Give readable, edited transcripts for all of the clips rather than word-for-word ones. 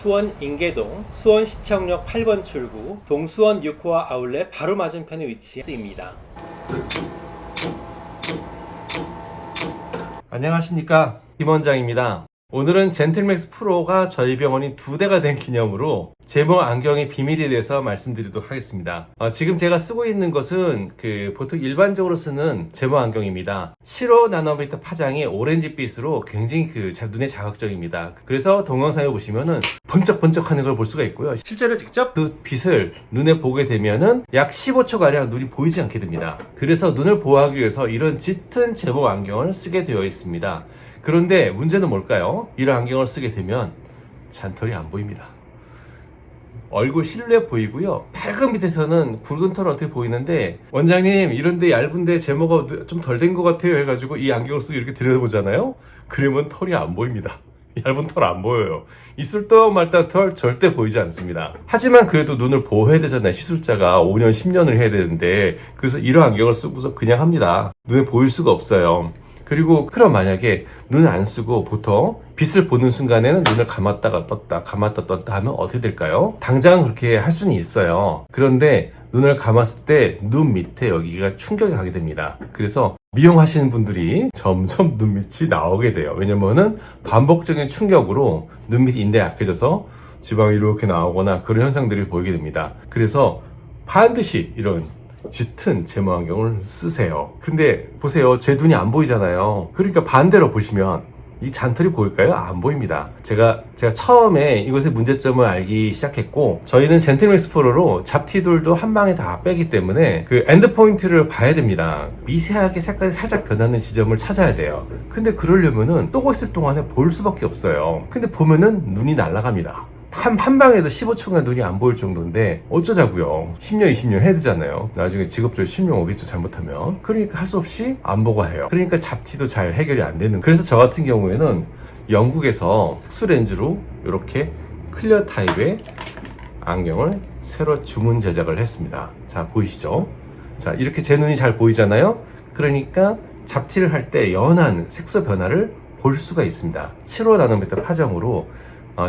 수원 인계동 수원시청역 8번 출구 동수원 6호와 아울렛 바로 맞은편에 위치해 있습니다. 안녕하십니까, 김 원장입니다. 오늘은 젠틀맥스 프로가 저희 병원이 2대가 된 기념으로 제모 안경의 비밀에 대해서 말씀드리도록 하겠습니다. 지금 제가 쓰고 있는 것은 보통 일반적으로 쓰는 제모 안경입니다. 7호 나노미터 파장이 오렌지빛으로 굉장히 눈에 자극적입니다. 그래서 동영상에 보시면은 번쩍번쩍 하는 걸 볼 수가 있고요. 실제로 직접 그 빛을 눈에 보게 되면은 약 15초가량 눈이 보이지 않게 됩니다. 그래서 눈을 보호하기 위해서 이런 짙은 제모 안경을 쓰게 되어 있습니다. 그런데 문제는 뭘까요? 이런 안경을 쓰게 되면 잔털이 안 보입니다. 얼굴 실루엣 보이고요. 팔꿈 밑에서는 굵은 털은 어떻게 보이는데, 원장님 이런데 얇은데 제모가 좀 덜 된 것 같아요 해가지고 이 안경을 쓰고 이렇게 들여다보잖아요. 그러면 털이 안 보입니다. 얇은 털 안 보여요. 있을 듯 말듯한 털 절대 보이지 않습니다. 하지만 그래도 눈을 보호해야 되잖아요. 시술자가 5년 10년을 해야 되는데, 그래서 이런 안경을 쓰고서 그냥 합니다. 눈에 보일 수가 없어요. 그리고 그럼 만약에 눈을 안 쓰고 보통 빛을 보는 순간에는 눈을 감았다가 떴다 감았다 떴다 하면 어떻게 될까요? 당장 그렇게 할 수는 있어요. 그런데 눈을 감았을 때 눈 밑에 여기가 충격이 가게 됩니다. 그래서 미용하시는 분들이 점점 눈밑이 나오게 돼요. 왜냐면은 반복적인 충격으로 눈밑 인대가 약해져서 지방이 이렇게 나오거나 그런 현상들이 보이게 됩니다. 그래서 반드시 이런 짙은 제모 안경을 쓰세요. 근데 보세요, 제 눈이 안 보이잖아요. 그러니까 반대로 보시면 이 잔털이 보일까요? 안 보입니다. 제가 처음에 이것의 문제점을 알기 시작했고, 저희는 젠틀맥스 프로로 잡티들도 한 방에 다 빼기 때문에 그 엔드 포인트를 봐야 됩니다. 미세하게 색깔이 살짝 변하는 지점을 찾아야 돼요. 근데 그러려면은 뜨고 있을 동안에 볼 수밖에 없어요. 근데 보면은 눈이 날아갑니다. 한 방에도 15초간 눈이 안 보일 정도인데 어쩌자고요. 10년 20년 해야 되잖아요. 나중에 직업적으로 실명 오겠죠, 잘못하면. 그러니까 할 수 없이 안 보고 해요. 그러니까 잡티도 잘 해결이 안 되는. 그래서 저 같은 경우에는 영국에서 특수 렌즈로 이렇게 클리어 타입의 안경을 새로 주문 제작을 했습니다. 자, 보이시죠? 자, 이렇게 제 눈이 잘 보이잖아요. 그러니까 잡티를 할 때 연한 색소 변화를 볼 수가 있습니다. 7호 나노미터 파장으로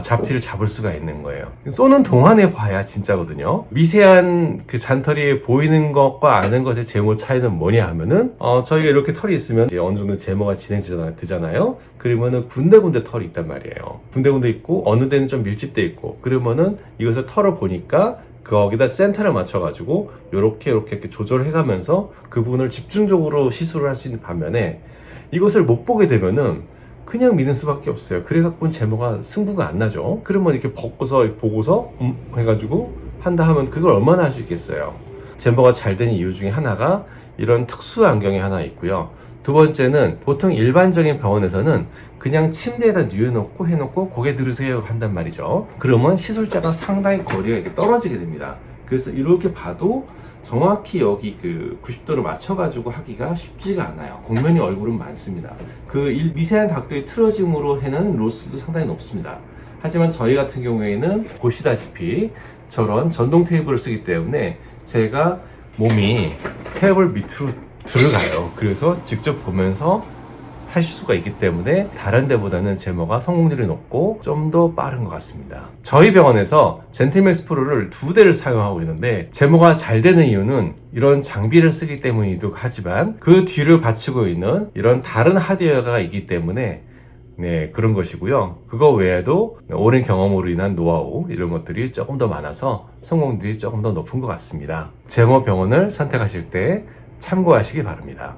잡티를 잡을 수가 있는 거예요. 쏘는 동안에 봐야 진짜거든요. 미세한 그 잔털이 보이는 것과 아는 것의 제모 차이는 뭐냐 하면은, 저희가 이렇게 털이 있으면 이제 어느 정도 제모가 진행되잖아요. 그러면은 군데군데 털이 있단 말이에요. 군데군데 있고, 어느 데는 좀 밀집돼 있고, 그러면은 이것을 털어 보니까 거기다 센터를 맞춰가지고, 요렇게 조절해 가면서 그 부분을 집중적으로 시술을 할 수 있는 반면에, 이것을 못 보게 되면은, 그냥 믿을 수밖에 없어요. 그래갖고는 제모가 승부가 안 나죠. 그러면 이렇게 보고서 해가지고 한다 하면 그걸 얼마나 할 수 있겠어요. 제모가 잘 되는 이유 중에 하나가 이런 특수 안경이 하나 있고요. 두 번째는 보통 일반적인 병원에서는 그냥 침대에다 뉘어놓고 해놓고 고개 들으세요 한단 말이죠. 그러면 시술자가 상당히 거리가 이렇게 떨어지게 됩니다. 그래서 이렇게 봐도 정확히 여기 90도를 맞춰가지고 하기가 쉽지가 않아요. 곡면이 얼굴은 많습니다. 미세한 각도의 틀어짐으로 해는 로스도 상당히 높습니다. 하지만 저희 같은 경우에는 보시다시피 저런 전동 테이블을 쓰기 때문에 제가 몸이 테이블 밑으로 들어가요. 그래서 직접 보면서 하실 수가 있기 때문에 다른 데보다는 제모가 성공률이 높고 좀 더 빠른 것 같습니다. 저희 병원에서 젠틀맥스 프로를 2대를 사용하고 있는데, 제모가 잘 되는 이유는 이런 장비를 쓰기 때문이기도 하지만 그 뒤를 바치고 있는 이런 다른 하드웨어가 있기 때문에 그런 것이고요. 그거 외에도 오랜 경험으로 인한 노하우 이런 것들이 조금 더 많아서 성공률이 조금 더 높은 것 같습니다. 제모 병원을 선택하실 때 참고하시기 바랍니다.